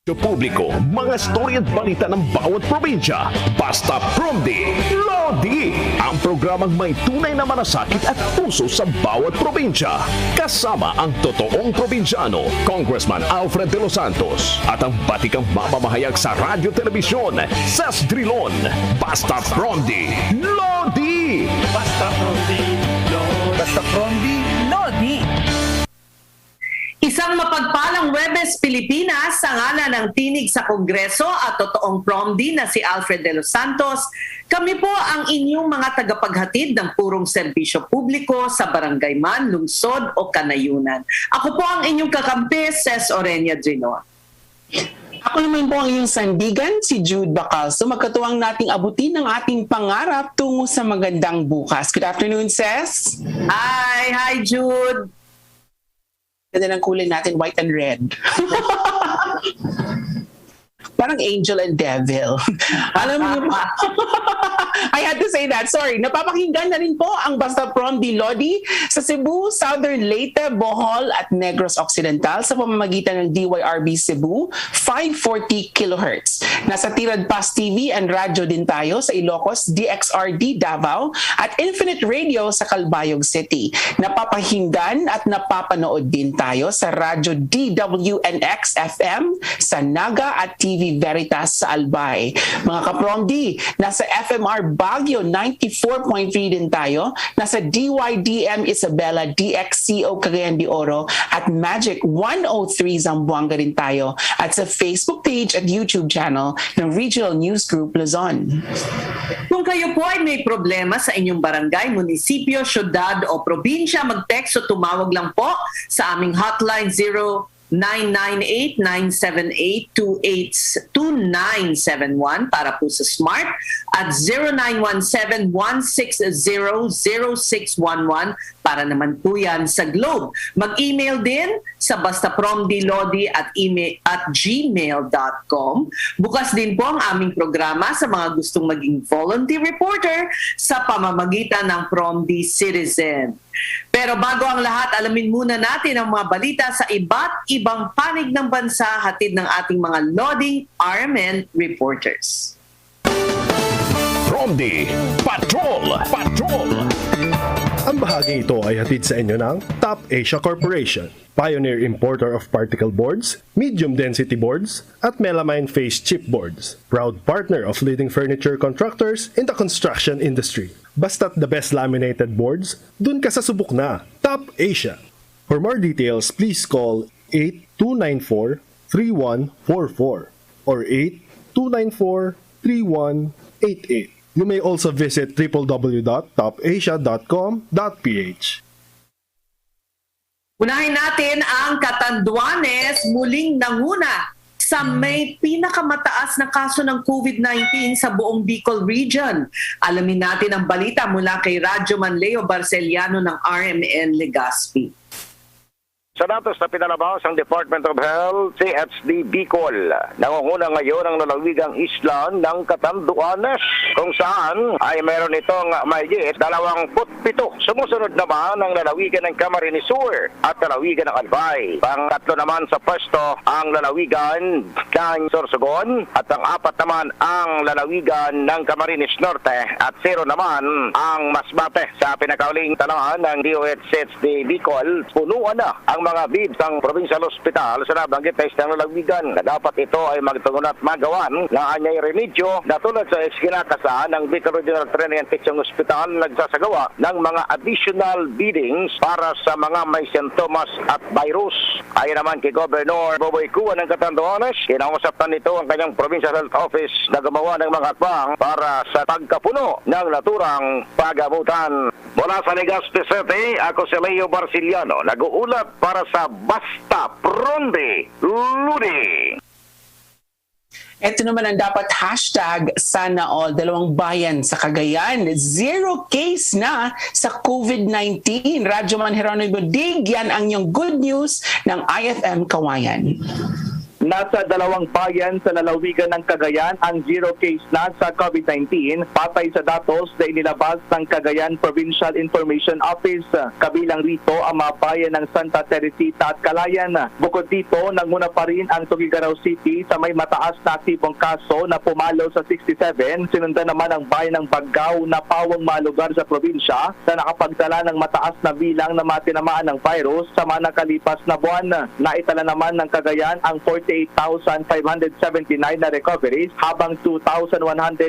Publiko, mga storya at balita ng bawat probinsya. Basta Promdi, Lodi! Ang programang may tunay na malasakit at puso sa bawat probinsya. Kasama ang totoong probinsyano, Congressman Alfred De Los Santos. At ang batikang mamamahayag sa radyo, telebisyon, Ses Drilon. Basta Promdi, Lodi! Basta Promdi, Lodi! Basta Promdi, Lodi! Isang mapagpalang Webes Pilipinas sa ngalan ng tinig sa Kongreso at totoong Promdi na si Alfred De Los Santos. Kami po ang inyong mga tagapaghatid ng purong serbisyo publiko sa barangay man, lungsod o kanayunan. Ako po ang inyong kakampi, Ses Orenia Drilon. Ako naman po ang iyong sandigan, si Jude Bacalso. Magkatuwang nating abutin ang ating pangarap tungo sa magandang bukas. Good afternoon, Ses. Hi Jude. Ganda ng kulay natin, white and red. Parang angel and devil. Alam mo ba? I had to say that. Sorry. Napapakinggan na rin po ang Basta Promdi Lodi sa Cebu, Southern Leyte, Bohol at Negros Occidental sa pamamagitan ng DYRB Cebu, 540 kHz. Nasa Tirad Pass TV and radyo din tayo sa Ilocos, DXRD Davao at Infinite Radio sa Calbayog City. Napapakinggan at napapanood din tayo sa radyo DWNX FM sa Naga at TV Veritas sa Albay. Mga kapromdi, nasa FMR Baguio 94.3 din tayo, nasa DYDM Isabela, DXCO Cagayan de Oro at Magic 103 Zamboanga din tayo at sa Facebook page at YouTube channel ng Regional News Group Luzon. Kung kayo po ay may problema sa inyong barangay, munisipyo, syudad o probinsya, mag-text o tumawag lang po sa aming hotline 0998-978-2971 para po sa Smart at 0917-160-0611 para naman po yan sa Globe. Mag-email din sa bastapromdilodi@gmail.com. Bukas din po ang aming programa sa mga gustong maging volunteer reporter sa pamamagitan ng Promdi Citizen. Pero bago ang lahat, alamin muna natin ang mga balita sa iba't ibang panig ng bansa hatid ng ating mga Loding RMN reporters. Promdi Patrol! Ang bahagi ito ay hatid sa inyo ng Top Asia Corporation, pioneer importer of particle boards, medium density boards, at melamine face chipboards. Proud partner of leading furniture contractors in the construction industry. Basta't the best laminated boards, dun ka sa subok na. Top Asia. For more details, please call 8294-3144 or 8294-3188. You may also visit www.topasia.com.ph. Unahin natin ang Catanduanes muling nanguna sa may pinakamataas na kaso ng COVID-19 sa buong Bicol Region. Alamin natin ang balita mula kay Radyoman Leo Barceliano ng RMN Legazpi. Sa datos na pinalabas ang Department of Health, CHD Bicol, nangunguna ngayon ang lalawigang isla ng Catanduanes, kung saan ay meron itong mahigit 27. Sumusunod naman ang lalawigan ng Camarines Sur at lalawigan ng Albay. Pang-tatlo naman sa pwesto ang lalawigan ng Sorsogon at ang apat naman ang lalawigan ng Camarines Norte at 0 naman ang Masbate. Sa pinakauling tanahan ng DOH-CHD Bicol, punuan na ang mga bibs ng Provincial Hospital sa nabanggit na isang lalawigan na dapat ito ay magtungon at magawan ng anyay remedyo na tulad sa iskinakasahan ng Bicol Regional Training and Teaching Hospital nagsasagawa ng mga additional biddings para sa mga may sintomas at virus. Ayon naman kay Governor Boboy Cua ng Catanduanes, kinausap na nito ang kanyang Provincial Health Office na gumawa ng mga hakbang para sa pagkapuno ng naturang pagamutan. Mula sa Legazpi City, ako si Leo Barceliano, nag-uulat para sa Basta Promdi Lodi. Ito naman ang dapat hashtag sana all, 2 bayan sa Cagayan. 0 case na sa COVID-19. Radyoman Geronimo Dig, yan ang yung good news ng IFM Kawayan. Nasa 2 bayan sa lalawigan ng Cagayan ang 0 case na sa COVID-19 patay sa datos na inilabas ng Cagayan Provincial Information Office. Kabilang rito ang mga bayan ng Santa Teresita at Calayan. Bukod dito, nanguna pa rin ang Tuguegarao City sa may mataas na aktibong kaso na pumalo sa 67. Sinundan naman ang bayan ng Baggao na pawang mga lugar sa probinsya na nakapagtala ng mataas na bilang na matinamaan ng virus sa mga nakalipas na buwan. Naitala naman ng Cagayan ang 48,579 na recoveries habang 2,100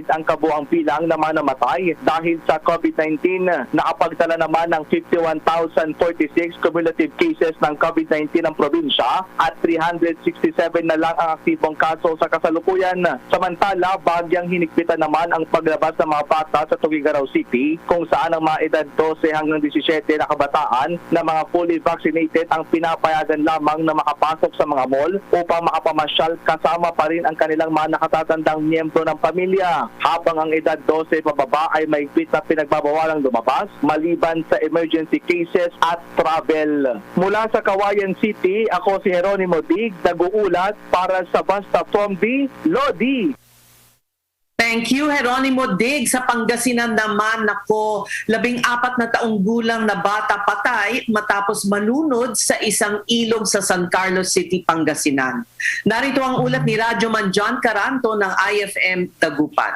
ang kabuang bilang na mga namatay dahil sa COVID-19. Nakapagtala naman ng 51,046 cumulative cases ng COVID-19 ng probinsya at 367 na lang ang aktibong kaso sa kasalukuyan. Samantala, bagyang hinigpitan naman ang paglabas ng mga bata sa Tuguegarao City kung saan ang mga edad 12 hanggang 17 na kabataan na mga fully vaccinated ang pinapayagan lamang na makapasok sa mga mall upang makapamasyal kasama pa rin ang kanilang mga nakatatandang miyembro ng pamilya. Habang ang edad 12 pababa ay mahigpit na pinagbabawalang lumabas maliban sa emergency cases at travel. Mula sa Kawayan City, ako si Jeronimo Dig, nag-uulat para sa Basta from the Lodi. Thank you, Jeronimo Dig. Sa Pangasinan naman, nako, 14 na taong gulang na bata patay matapos malunod sa isang ilog sa San Carlos City, Pangasinan. Narito ang ulat ni Radyoman John Caranto ng IFM Dagupan.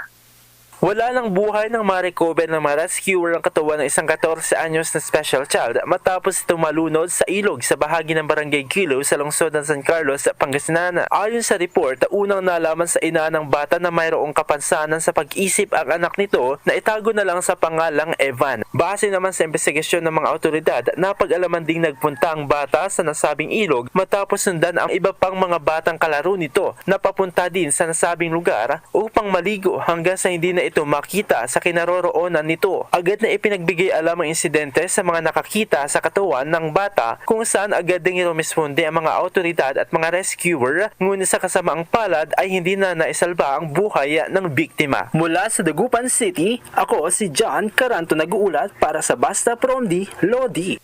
Wala ng buhay ng ma-recover ng mga rescuer ang katawan ng isang 14 anyos na special child matapos ito malunod sa ilog sa bahagi ng Barangay Kilo sa lungsod ng San Carlos, Pangasinan. Ayon sa report, unang nalaman sa ina ng bata na mayroong kapansanan sa pag-isip ang anak nito na itago na lang sa pangalang Evan. Base naman sa investigasyon ng mga otoridad, napag-alaman ding nagpunta ang bata sa nasabing ilog matapos sundan ang iba pang mga batang kalaro nito na papunta din sa nasabing lugar upang maligo hanggang sa hindi na ito makita sa kinaroroonan nito. Agad na ipinagbigay alam ang insidente sa mga nakakita sa katawan ng bata kung saan agad ding irumisponde ang mga autoridad at mga rescuer, ngunit sa kasamaang palad ay hindi na naisalba ang buhay ng biktima. Mula sa Dagupan City, ako si John Caranto nag-uulat para sa Basta from the Lodi.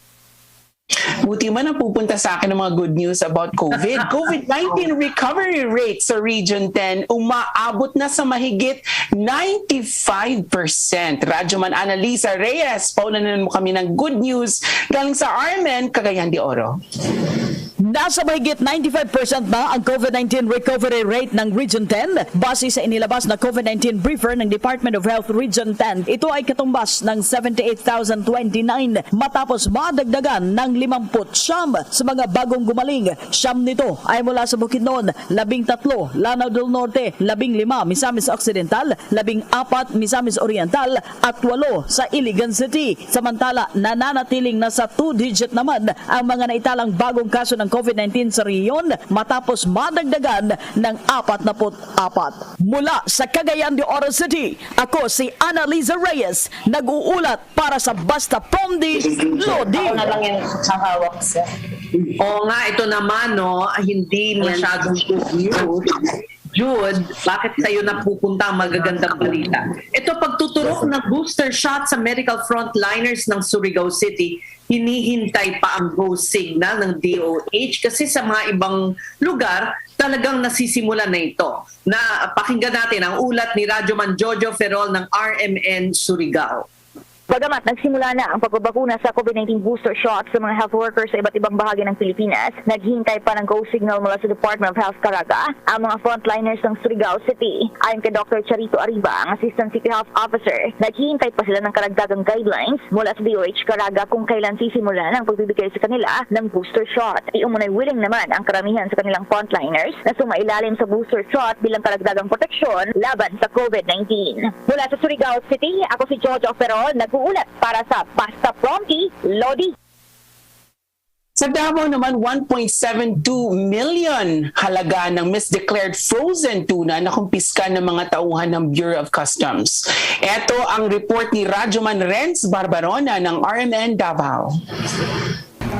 Buti man ang pupunta sa akin ng mga good news about COVID. COVID-19 recovery rate sa Region 10 umaabot na sa mahigit 95%. Radyoman Annalisa Reyes, paunanan mo kami ng good news galing sa RMN Cagayan de Oro. Nasa mahigit 95% na ang COVID-19 recovery rate ng Region 10 base sa inilabas na COVID-19 briefer ng Department of Health Region 10. Ito ay katumbas ng 78,029 matapos madagdagan ng 50 sa mga bagong gumaling. Siyam nito ay mula sa Bukidnon, 13 Lanao del Norte, 15 Misamis Occidental, 14 Misamis Oriental at 8 sa Iligan City. Samantala, nananatiling nasa 2-digit naman ang mga naitalang bagong kaso ng COVID-19 sa rehiyon matapos madagdagan ng 44. Mula sa Cagayan de Oro City, ako si Annalisa Reyes, nag-uulat para sa Basta from the Lodi. Ako na lang yung hawak sa... Oo nga, ito naman, no, hindi masyadong good news. Jude, bakit sa'yo napupunta ang magagandang balita? Ito, pagtuturok ng booster shot sa medical frontliners ng Surigao City, hinihintay pa ang go signal ng DOH kasi sa mga ibang lugar, talagang nasisimula na ito. Na pakinggan natin ang ulat ni Radyoman Jojo Ferrol ng RMN Surigao. Bagamat nagsimula na ang pagbabakuna sa COVID-19 booster shot sa mga health workers sa iba't ibang bahagi ng Pilipinas, naghihintay pa ng go signal mula sa Department of Health Caraga ang mga frontliners ng Surigao City. Ayon kay Dr. Charito Arriba, ang Assistant City Health Officer, naghihintay pa sila ng karagdagang guidelines mula sa DOH Caraga kung kailan sisimulan ang pagbibigay sa kanila ng booster shot. Iumunay willing naman ang karamihan sa kanilang frontliners na sumailalim sa booster shot bilang karagdagang proteksyon laban sa COVID-19. Mula sa Surigao City, ako si Jojo Ferrol, ulat para sa Basta from the Lodi. Sa Davao naman, 1.72 million halaga ng misdeclared frozen tuna na kumpiska ng mga tauhan ng Bureau of Customs. Ito ang report ni Radyoman Renz Barbarona ng RMN Davao.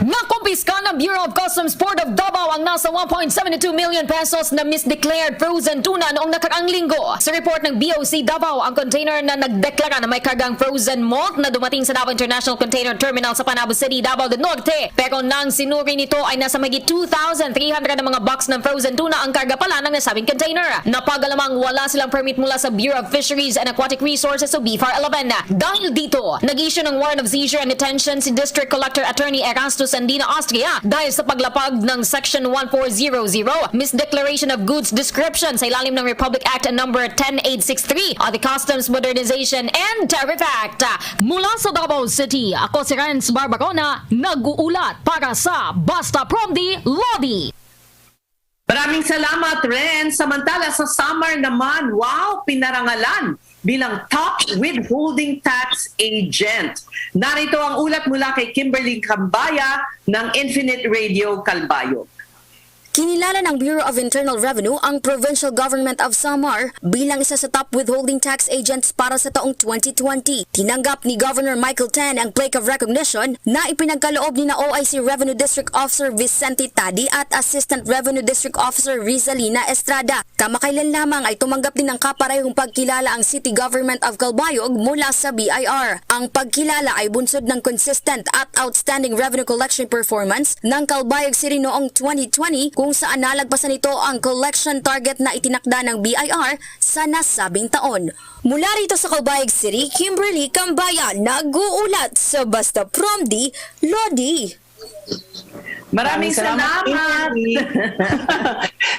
Nakumpiska ng Bureau of Customs Port of Davao ang nasa 1.72 million pesos na misdeclared frozen tuna noong nakaraang linggo. Sa report ng BOC Davao, ang container na nagdeklara na may kargang frozen malt na dumating sa Davao International Container Terminal sa Panabo City, Davao del Norte. Pero nang sinuri nito ay nasa mahigit 2,300 na mga box ng frozen tuna ang karga pala ng nasabing container. Napagalamang wala silang permit mula sa Bureau of Fisheries and Aquatic Resources o BFAR 11. Dahil dito, nag-issue ng warrant of seizure and detention si District Collector Attorney Erastus Andina Austria dahil sa paglapag ng Section 1400, Misdeclaration of Goods Description sa ilalim ng Republic Act number 10863 o the Customs Modernization and Tariff Act. Mula sa Davao City, ako si Renz Barbarona, nag-uulat para sa Basta Promdi Lodi. Maraming salamat, Ren. Samantala sa Samar naman, wow, pinarangalan bilang top withholding tax agent. Narito ang ulat mula kay Kimberly Cambaya ng Infinite Radio Calbayo. Kinilala ng Bureau of Internal Revenue ang Provincial Government of Samar bilang isa sa top withholding tax agents para sa taong 2020. Tinanggap ni Governor Michael Tan ang plaque of recognition na ipinagkaloob ni na OIC Revenue District Officer Vicente Tadi at Assistant Revenue District Officer Rizalina Estrada. Kamakailan lamang ay tumanggap din ng kaparehong pagkilala ang City Government of Calbayog mula sa BIR. Ang pagkilala ay bunsod ng consistent at outstanding revenue collection performance ng Calbayog City noong 2020 kung saan nalagpasan nito ang collection target na itinakda ng BIR sa nasabing taon. Mula rito sa Calbayog City, Kimberly Cambaya, nag-uulat sa Basta Promdi Lodi. Maraming salamat.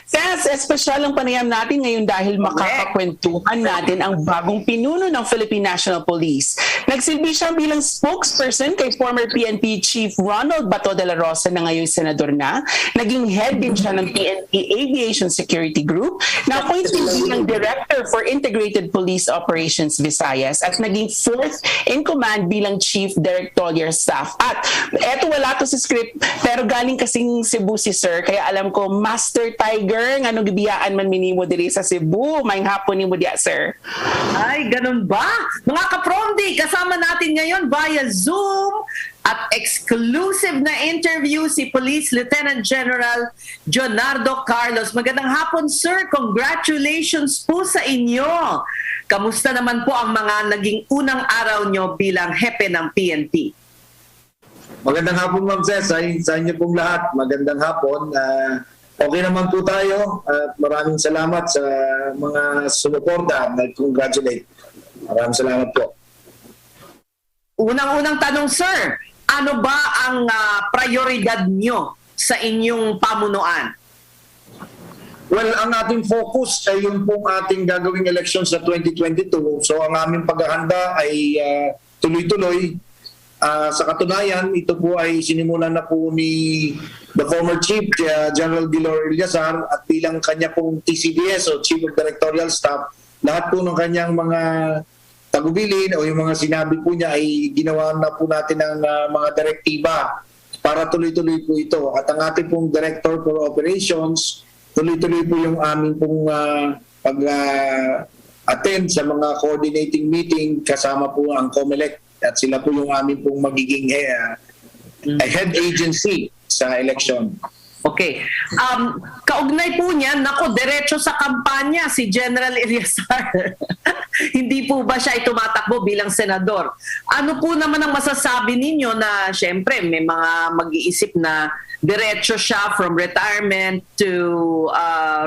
Ses, espesyal ang panayam natin ngayon dahil makakakwentuhan natin ang bagong pinuno ng Philippine National Police. Nagsilbi siya bilang spokesperson kay former PNP Chief Ronald Bato de la Rosa na ngayon senador na. Naging head din siya ng PNP Aviation Security Group. Na-appoint din bilang Director for Integrated Police Operations Visayas at naging fourth in command bilang Chief Directorial Staff. At eto wala to sa script pero galing kasing Cebu si Sir, kaya alam ko, Master Tiger, nga nung gibiyaan man minimo diri sa Cebu, may hapon ni mo diya, Sir. Ay, ganun ba? Mga kapromdi, kasama natin ngayon via Zoom at exclusive na interview si Police Lieutenant General Jonardo Carlos. Magandang hapon, Sir. Congratulations po sa inyo. Kamusta naman po ang mga naging unang araw nyo bilang hepe ng PNP? Magandang hapon, Ma'am Ces. Sa inyo pong lahat, magandang hapon. Okay naman po tayo. Maraming salamat sa mga sumuporta. Nag-congratulate. Maraming salamat po. Unang-unang tanong, Sir. Ano ba ang prioridad nyo sa inyong pamunuan? Well, ang ating focus ay yung pong ating gagawing election sa 2022. So, ang aming paghahanda ay tuloy-tuloy. Sa katunayan, ito po ay sinimulan na po ni the former Chief General Dilor Eliazar at bilang kanya pong TCDS o Chief of Directorial Staff, lahat po ng kanyang mga tagubilin o yung mga sinabi po niya ay ginawa na po natin ng mga direktiba para tuloy-tuloy po ito. At ang ating pong Director for Operations, tuloy-tuloy po yung aming pong pag-attend sa mga coordinating meeting kasama po ang COMELEC. At sila po yung aming pong magiging head agency sa election. Okay. Kaugnay po niya, diretso sa kampanya si General Eliazar. Hindi po ba siya tumatakbo bilang senador? Ano po naman ang masasabi ninyo na syempre may mga mag-iisip na diretso siya from retirement to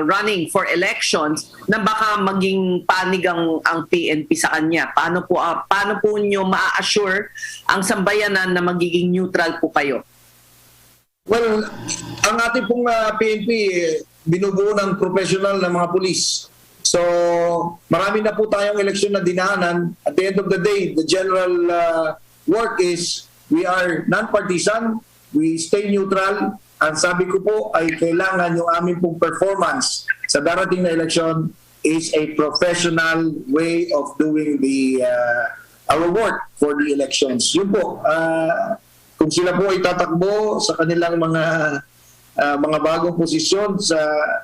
running for elections na baka maging panig ang PNP sa kanya? Paano po nyo ma-assure ang sambayanan na magiging neutral po kayo? Well, ang ating pong PNP binubuo ng professional na mga pulis. So, marami na po tayong eleksyon na dinaanan. At the end of the day, the general work is we are non-partisan, we stay neutral. Ang sabi ko po ay kailangan yung aming pong performance sa darating na eleksyon is a professional way of doing our work for the elections. Yun po, kung sila po ay tatakbo sa kanilang mga bagong posisyon,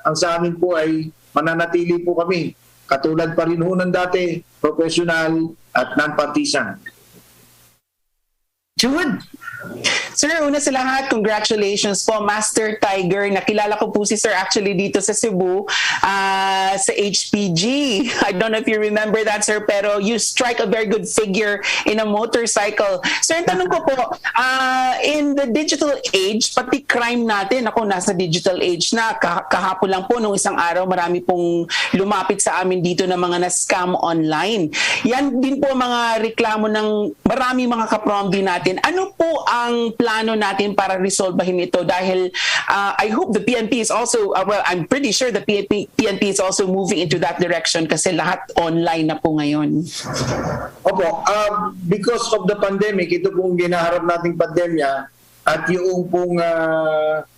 ang sa amin po ay mananatili po kami. Katulad pa rin ho ng dati, professional at non-partisan. Jude? Sir, una sa lahat, congratulations po, Master Tiger. Nakilala ko po si Sir actually dito sa Cebu, sa HPG. I don't know if you remember that, Sir, pero you strike a very good figure in a motorcycle. Sir, tanong ko po, in the digital age, pati crime natin, ako nasa digital age na, kahapon lang po, nung isang araw, marami pong lumapit sa amin dito na mga na-scam online. Yan din po mga reklamo ng marami mga kapromdi natin. Ano po ang plano natin para resolbahin ito? Dahil I hope the PNP is also, well, I'm pretty sure the PNP is also moving into that direction kasi lahat online na po ngayon. Opo, because of the pandemic, ito pong ginaharap nating pandemya at yung pong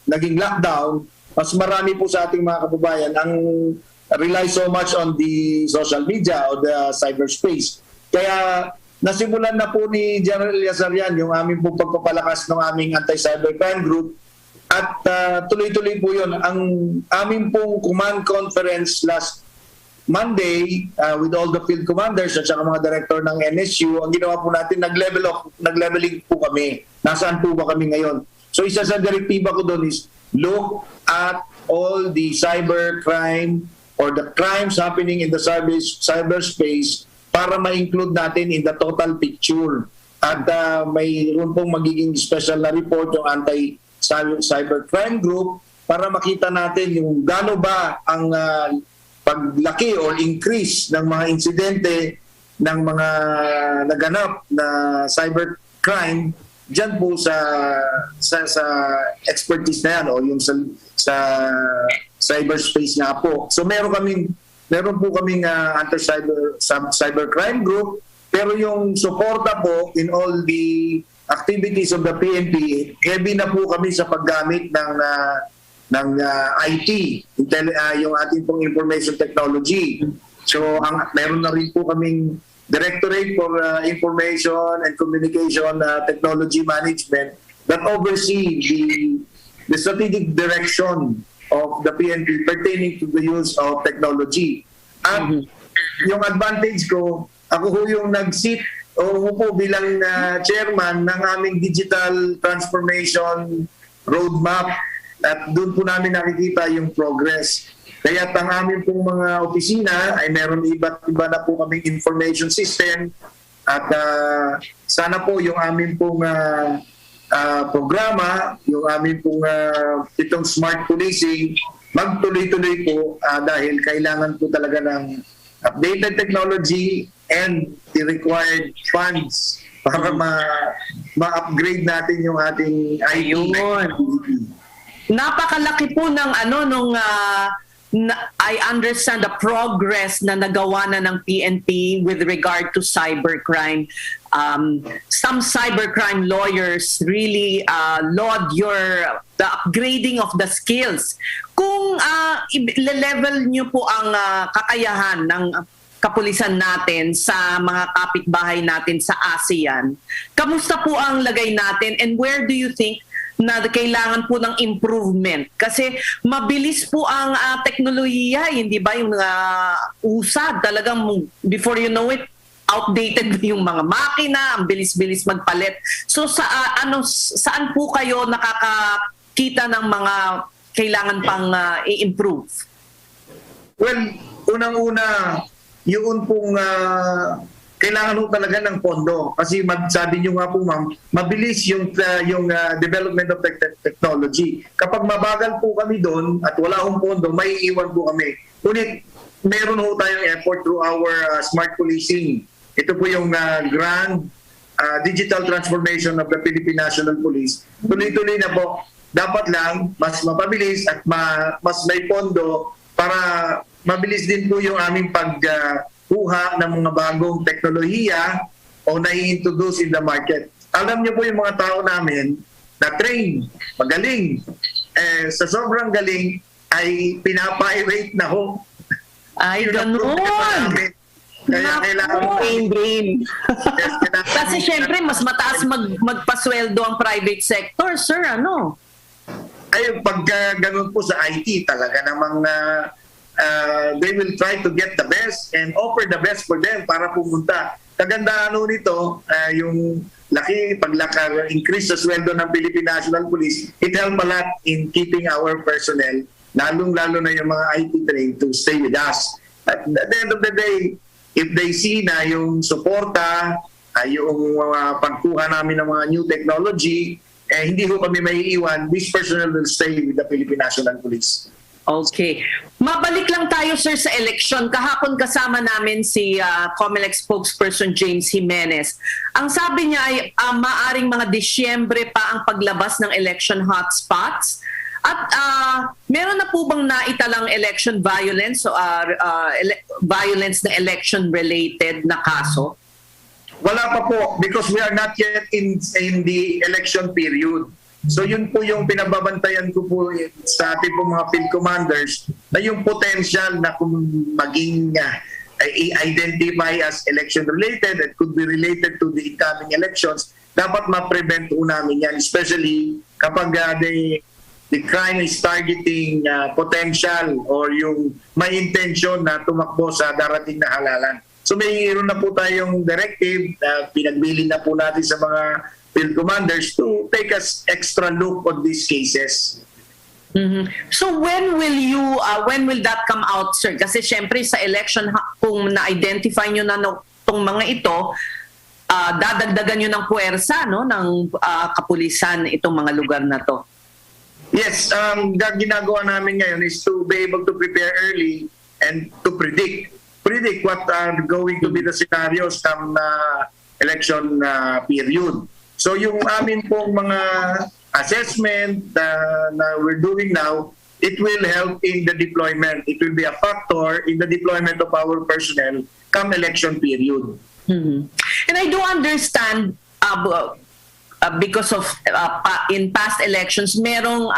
naging lockdown, mas marami po sa ating mga kababayan ang rely so much on the social media or the cyberspace. Kaya nasimulan na po ni General Yazarian yung aming pong pagpapalakas ng aming anti-cybercrime group at tuloy-tuloy po yun. Ang aming pong command conference last Monday with all the field commanders at saka mga director ng NSU, ang ginawa po natin, nag-leveling po kami. Nasaan po ba kami ngayon? So isa sa direktiba ko doon is look at all the cybercrime or the crimes happening in the cyberspace para ma-include natin in the total picture. At mayroon pong magiging special na report yung anti-cybercrime group para makita natin yung gaano ba ang paglaki or increase ng mga insidente ng mga naganap na cybercrime dyan po sa expertise na yan o yung sa cyberspace nga po. So meron po kaming anti-cybercrime group, pero yung suporta po in all the activities of the PNP, heavy na po kami sa paggamit ng IT, yung ating pong information technology. So meron na rin po kaming Directorate for Information and Communication Technology Management that oversee the strategic direction of the PNP pertaining to the use of technology. At yung advantage ko, ako ho yung nag-sit o po bilang chairman ng aming digital transformation roadmap at doon po namin nakikita yung progress. Kaya ang aming pong mga opisina ay meron iba't iba na po kaming information system at sana po yung aming pong programa, yung aming pong itong smart policing, magtuloy-tuloy po dahil kailangan po talaga ng updated technology and the required funds para ma-upgrade natin yung ating IT. Napakalaki po ng I understand the progress na nagawa na ng PNP with regard to cybercrime. Some cybercrime lawyers really laud the upgrading of the skills. Kung level nyo po ang kakayahan ng kapulisan natin sa mga kapitbahay natin sa ASEAN, kamusta po ang lagay natin and where do you think na kailangan po ng improvement? Kasi mabilis po ang teknolohiya, hindi ba yung usad talagang before you know it, outdated yung mga makina, ang bilis-bilis magpalit. So saan po kayo nakakakita ng mga kailangan pang i-improve? Well, unang-una, yun pong kailangan ho talaga ng pondo kasi sabi niyo nga po ma'am, mabilis yung development of technology. Kapag mabagal po kami doon at wala hong pondo, may iwan po kami. Ngunit meron ho tayong effort through our smart policing. Ito po yung grand digital transformation of the Philippine National Police. Tuloy-tuloy na po. Dapat lang mas mapabilis at mas may pondo para mabilis din po yung aming kuha ng mga bagong teknolohiya o na-introduce in the market. Alam niyo po yung mga tao namin na train, magaling. Sa sobrang galing ay pinapa-irate na ho. Ay, ganun! Kaya kailangan brain. Yes, kasi syempre mas mataas magpasweldo ang private sector, sir, ano? Ay, pag ganun po sa IT, talaga namang they will try to get the best and offer the best for them para pumunta. Kagandahan nito, yung increase sa sweldo ng Philippine National Police, it helped a lot in keeping our personnel, lalong-lalo na yung mga IT trained, to stay with us. At the end of the day, if they see na yung suporta, yung pagkuha namin ng mga new technology, hindi ko kami maiiwan, this personnel will stay with the Philippine National Police. Okay. Mabalik lang tayo, sir, sa election. Kahapon kasama namin si COMELEC spokesperson James Jimenez. Ang sabi niya ay maaring mga Disyembre pa ang paglabas ng election hotspots. At meron na po bang naitalang election violence o violence na election-related na kaso? Wala pa po because we are not yet in the election period. So yun po yung pinababantayan ko po sa ating po mga field commanders na yung potential na kung maging i-identify as election-related and could be related to the incoming elections, dapat ma-prevent po namin yan, especially kapag the crime is targeting potential or yung may intention na tumakbo sa darating na halalan. So mayroon na po tayong directive na pinagbili na po natin sa mga field commanders to take us extra look on these cases. Mm-hmm. So when will that come out, sir? Kasi syempre sa election, kung na-identify nyo na itong mga ito, dadagdagan nyo ng puwersa, no, ng kapulisan itong mga lugar na to. Yes, ginagawa namin ngayon is to be able to prepare early and to predict what are going to be the scenarios come election period. So yung amin pong mga assessment na we're doing now, it will help in the deployment. It will be a factor in the deployment of our personnel come election period. Mm-hmm. And I do understand because of in past elections, merong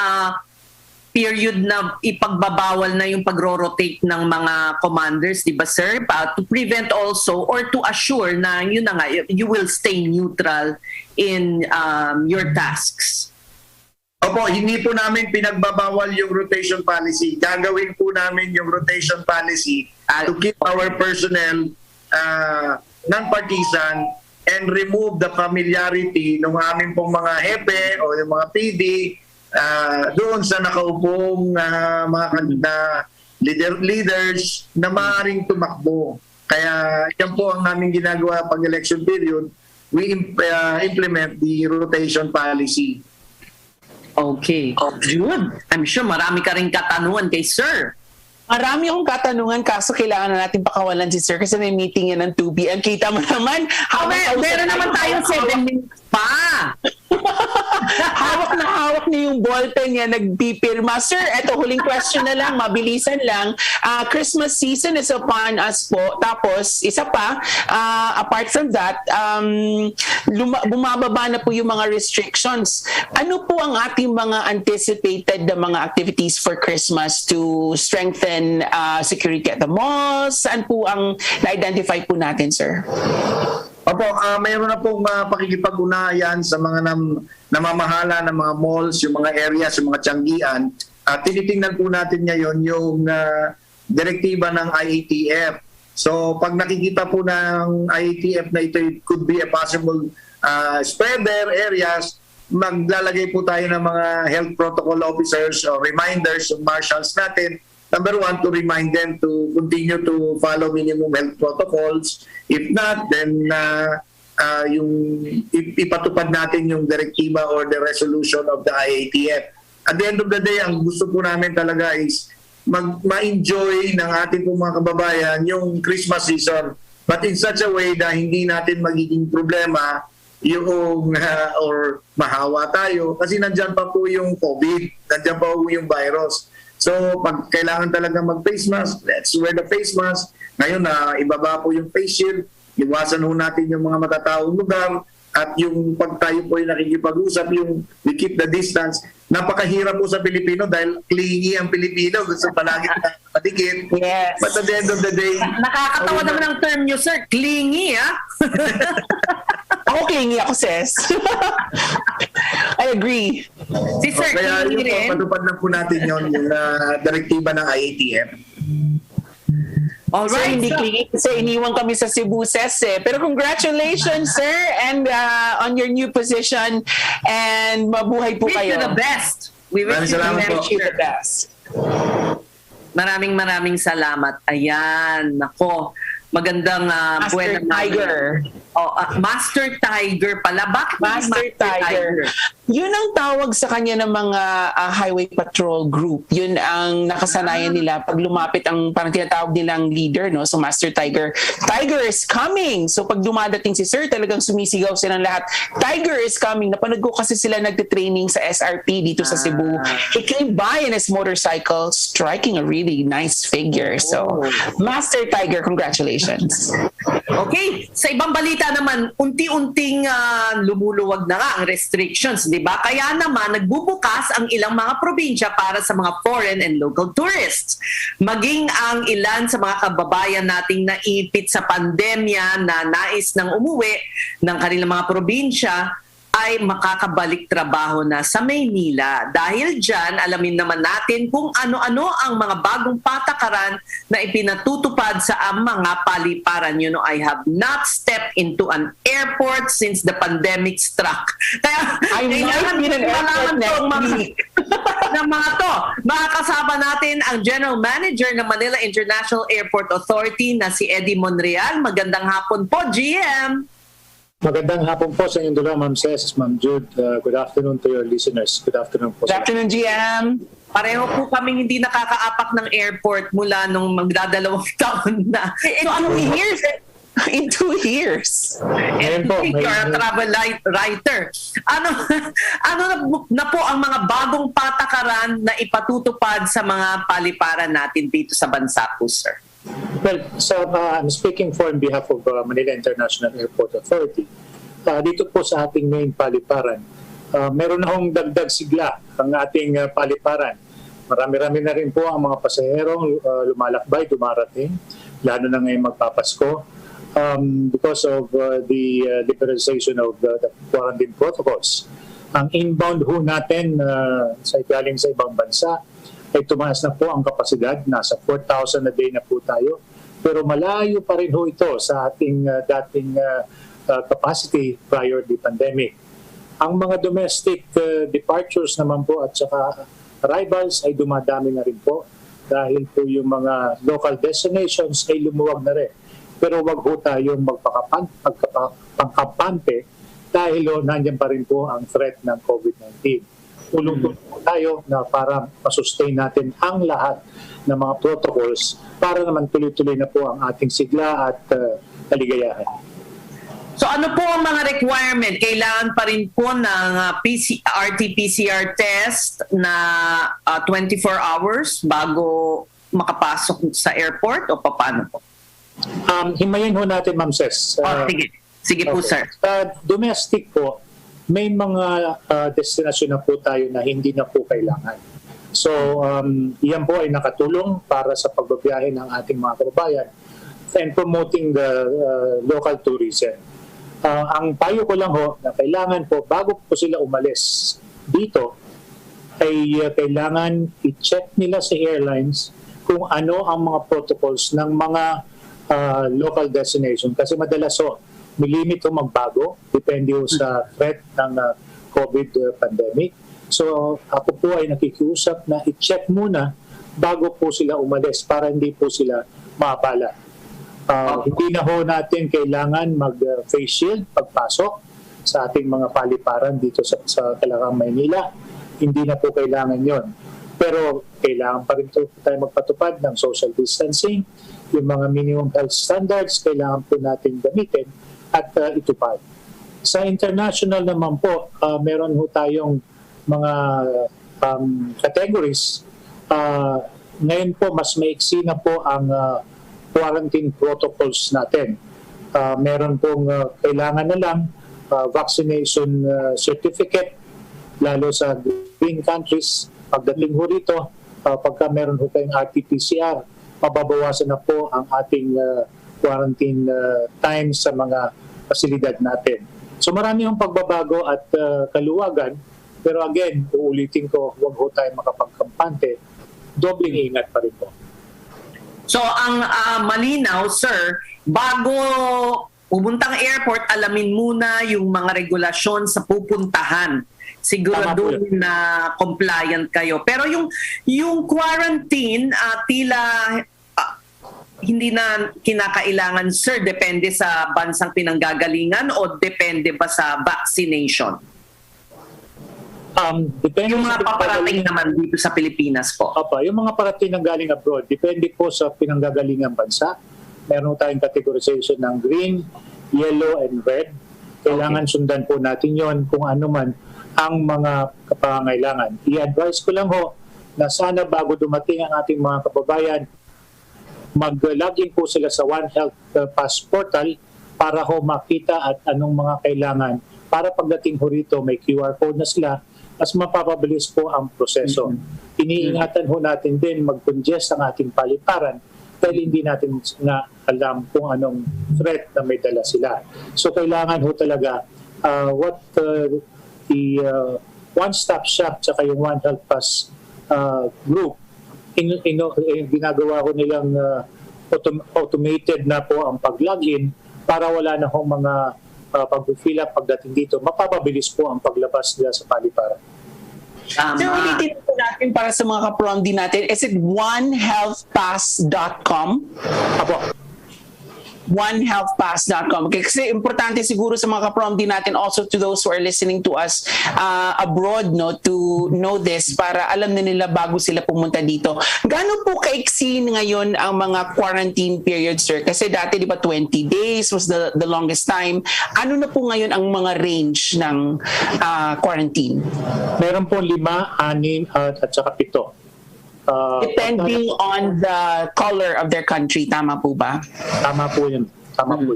period na ipagbabawal na yung pagro-rotate ng mga commanders, di ba, sir? To prevent also or to assure na yun na nga, you will stay neutral in your tasks. Opo, hindi po namin pinagbabawal yung rotation policy. Gagawin po namin yung rotation policy to keep our personnel non-partisan and remove the familiarity ng aming pong mga hepe o yung mga PD doon sa nakaupong mga leaders na maaaring tumakbo. Kaya yan po ang aming ginagawa pag election period. We implement the rotation policy. Okay. Good. I'm sure marami ka rin katanungan kay sir. Marami akong katanungan kaso kailangan na natin pakawalan si sir kasi may meeting yan ng 2 p.m. Kita mo naman. Meron naman tayong 7 minutes pa. hawak na yung ballpen niya, nagpipirma. Sir, eto, huling question na lang, mabilisan lang. Christmas season is upon us po. Tapos, isa pa, apart from that, bumababa na po yung mga restrictions. Ano po ang ating mga anticipated na mga activities for Christmas to strengthen security at the malls? Saan po ang na-identify po natin, sir? Opo, mayroon na pong pakikipag-unayan sa mga namamahala ng mga malls, yung mga areas, yung mga tiyanggian. Tinitingnan po natin ngayon yung direktiba ng IATF. So pag nakikita po ng IATF na ito could be a possible spreader areas, maglalagay po tayo ng mga health protocol officers or reminders, yung marshals natin. Number one, to remind them to continue to follow minimum health protocols. If not, then yung ipatupad natin yung direktiba or the resolution of the IATF. At the end of the day, ang gusto po namin talaga is ma-enjoy ng ating po mga kababayan yung Christmas season. But in such a way na hindi natin magiging problema yung or mahawa tayo kasi nandyan pa po yung COVID, nandyan pa po yung virus. So, pag kailangan talaga mag-face mask, let's wear the face mask. Ngayon, ibaba po yung face shield. Iwasan ho natin yung mga matataong lugar. At yung pag tayo po yung nakikipag-usap, yung we keep the distance. Napakahirap po sa Pilipino dahil clingy ang Pilipino. Gusto palagi na matikit. Yes. But at the end of the day... Nakakatawa naman ang term nyo, sir. Clingy, ha? Ako clingy ako, sis. I agree. Si Sir Kaya clingy yung rin. patupad na po natin yun, yung direktiba ng IATF. All So right. hindi clingy kasi iniwan kami sa Cebu, Ses. Pero congratulations, sir, and on your new position. And mabuhay po Wish kayo. you the best. We wish Maraming you salamat the po. Wish you the best. best. Maraming salamat. Ayan, nako. Magandang Master Tiger. Master Tiger pala. Bakit hindi Master Tiger. Yun ang tawag sa kanya ng mga highway patrol group. Yun ang nakasanayan nila pag lumapit ang parang tinatawag nilang leader, no? So Master Tiger, Tiger is coming. So pag dumadating si Sir, talagang sumisigaw silang lahat, Tiger is coming. Napanood ko kasi sila nagte-training sa SRP dito sa Cebu. He came by in his motorcycle, striking a really nice figure. So Master Tiger, congratulations. Okay, sa ibang balita naman, unti-unting lumuluwag na nga ang restrictions, di ba? Kaya naman, nagbubukas ang ilang mga probinsya para sa mga foreign and local tourists. Maging ang ilan sa mga kababayan nating naipit sa pandemya na nais ng umuwi ng kanilang mga probinsya, ay makakabalik trabaho na sa Maynila. Dahil dyan, alamin naman natin kung ano-ano ang mga bagong patakaran na ipinatutupad sa mga paliparan. You know, I have not stepped into an airport since the pandemic struck. Kaya, I might be in an airport next week. ng mga to. Makakasama natin ang General Manager ng Manila International Airport Authority na si Eddie Monreal. Magandang hapon po, GM! Magandang hapon po sa inyong dalawa, Ma'am Ces, Ma'am Jude. Good afternoon to your listeners. Good afternoon po. Good afternoon, GM. Pareho po kaming hindi nakakaapak ng airport mula nung magdadalawang taon na. So anong years? In 2 years. Ngayon po, You're a travel writer. Ano na po ang mga bagong patakaran na ipatutupad sa mga paliparan natin dito sa bansa po, sir? Well, so I'm speaking for on behalf of Manila International Airport Authority. Dito po sa ating main paliparan, meron na hong dagdag sigla ang ating paliparan. Marami-rami na rin po ang mga pasaherong lumalakbay, dumarating, lalo na ngayon magpapasko, because of the liberalization of the quarantine protocols. Ang inbound ho natin sa galing sa ibang bansa, ay tumaas na po ang kapasidad, nasa 4,000 a day na po tayo. Pero malayo pa rin ho ito sa ating dating capacity prior to the pandemic. Ang mga domestic departures naman po at saka arrivals ay dumadami na rin po dahil po yung mga local destinations ay lumuwag na rin. Pero wag ho tayong magpangkampante dahil nandiyan pa rin po ang threat ng COVID-19. Tulong-tulong tayo na para masustain natin ang lahat ng mga protocols para naman tuloy-tuloy na po ang ating sigla at kaligayahan. So ano po ang mga requirement? Kailangan pa rin po ng RT-PCR test na 24 hours bago makapasok sa airport o paano po? Himayin ho natin, Ma'am Ces. Sige po, okay. sir. Domestic po, may mga destinasyon na po tayo na hindi na po kailangan. So, iyan po ay nakatulong para sa pagbabiyahe ng ating mga kababayan and promoting the local tourism. Ang payo ko lang ho na kailangan po, bago po sila umalis dito, ay kailangan i-check nila sa airlines kung ano ang mga protocols ng mga local destination. Kasi madalas may limit o magbago, depende sa threat ng COVID pandemic. So ako po ay nakikiusap na i-check muna bago po sila umalis para hindi po sila maabala. Hindi na ho natin kailangan mag-face shield pagpasok sa ating mga paliparan dito sa Caloocan, Maynila. Hindi na po kailangan yon. Pero kailangan pa rin tayo magpatupad ng social distancing. Yung mga minimum health standards kailangan po natin gamitin at itupad. Sa international naman po, meron ho tayong mga categories. Ngayon po, mas maiksi na po ang quarantine protocols natin. Meron pong kailangan na lang vaccination certificate, lalo sa green countries. Pagdating ho rito, pagka meron ho tayong RT-PCR, mababawasan na po ang ating quarantine time sa mga pasilidad natin. So marami yung pagbabago at kaluwagan, pero again, uulitin ko, huwag ho tayo makapagkampante, dobling ingat pa rin po. So ang malinaw, sir, bago pumuntang airport, alamin muna yung mga regulasyon sa pupuntahan. Siguraduhin na compliant kayo. Pero yung quarantine, tila hindi na kinakailangan, sir, depende sa bansang pinanggagalingan o depende ba sa vaccination? Depende yung mga sa paparating naman dito sa Pilipinas po. Opo, yung mga parating ng galing abroad, depende po sa pinanggagalingang bansa. Meron tayong categorization ng green, yellow, and red. Kailangan sundan po natin yon kung ano man ang mga kapangailangan. I-advise ko lang ho na sana bago dumating ang ating mga kababayan, mag-login po sila sa One Health Pass portal para ho makita at anong mga kailangan para pagdating ho rito may QR code na sila, mas mapapabilis po ang proseso. Iniingatan ho natin din mag-congest ang ating paliparan dahil hindi natin na alam kung anong threat na may dala sila. So kailangan ho talaga the one-stop shop saka yung One Health Pass group, ginagawa ko nilang automated na po ang pag-login para wala na hong mga pag-fill up pagdating dito. Mapapabilis po ang paglabas nila sa paliparan. So, ulitin po natin para sa mga ka-Promdi natin. Is it onehealthpass.com? Apo. onehealthpass.com. Kasi importante siguro sa mga ka-Promdi natin, also to those who are listening to us abroad, no, to know this para alam na nila bago sila pumunta dito. Gaano po kaiksi ngayon ang mga quarantine period, sir? Kasi dati, di ba, 20 days was the longest time. Ano na po ngayon ang mga range ng quarantine? Meron po 5, 6, at saka 7. Depending on the color of their country, tama po ba? Tama po yun.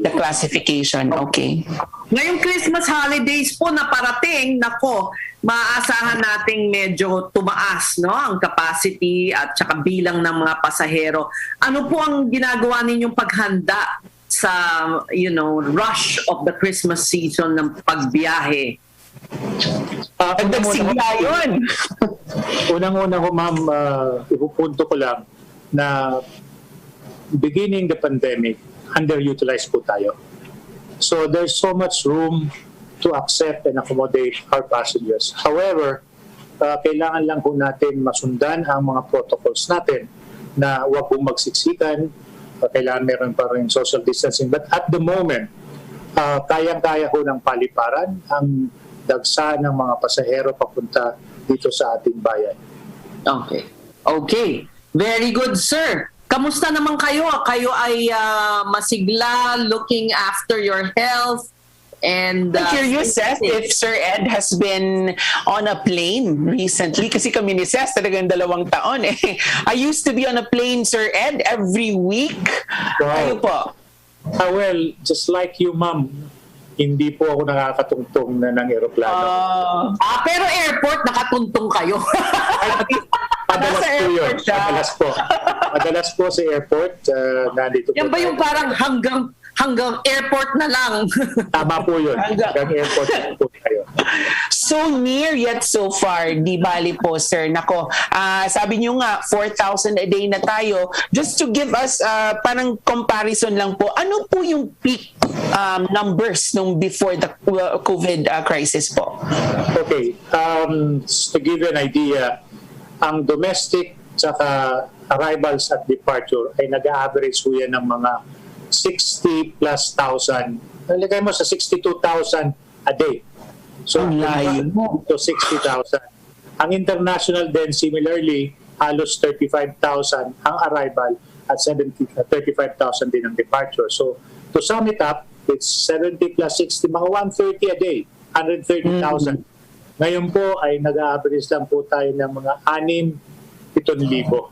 The classification, okay. Ngayong Christmas holidays po na parating, nako, maaasahan nating medyo tumaas, no, ang capacity at saka bilang ng mga pasahero. Ano po ang ginagawa ninyong paghanda sa, rush of the Christmas season ng pagbiyahe? Nagsigla yun. Unang-una ko, ma'am, ipupunto ko lang na beginning the pandemic, underutilized po tayo. So there's so much room to accept and accommodate our passengers. However, kailangan lang po natin masundan ang mga protocols natin na huwag pong magsiksikan, kailangan meron pa rin social distancing. But at the moment, kayang-kaya ko ng paliparan ang dagsa ng mga pasahero papunta dito sa ating bayan. Okay. Very good, sir. Kamusta naman kayo? Kayo ay masigla, looking after your health, and I'm curious, Seth, if Sir Ed has been on a plane recently. Kasi kami ni Seth talagang 2 taon eh. I used to be on a plane, Sir Ed, every week. Wow. Kayo po? Well, just like you, ma'am, hindi po ako nakakatungtong na ng eroplano. Pero airport, nakatuntong kayo. Madalas po yun. Madalas po sa airport. Nandito Yan po ba yung parang hanggang airport na lang? Tama po yun. Hanggang airport po tayo. So near yet so far, di bali po, sir. Nako, sabi niyo nga, 4,000 a day na tayo. Just to give us parang comparison lang po, ano po yung peak numbers nung before the COVID crisis po? Okay. To give you an idea, ang domestic tsaka arrivals at departure ay nag-average po yan ng mga 60 plus thousand. Nalagay mo sa 62,000 a day. So, to 60,000. Ang international din, similarly, halos 35,000 ang arrival at 35,000 din ang departure. So, to sum it up, it's 70 plus 60, mga 130 a day, 130,000. Ngayon po ay nag-average lang po tayo ng mga 6,000-7,000.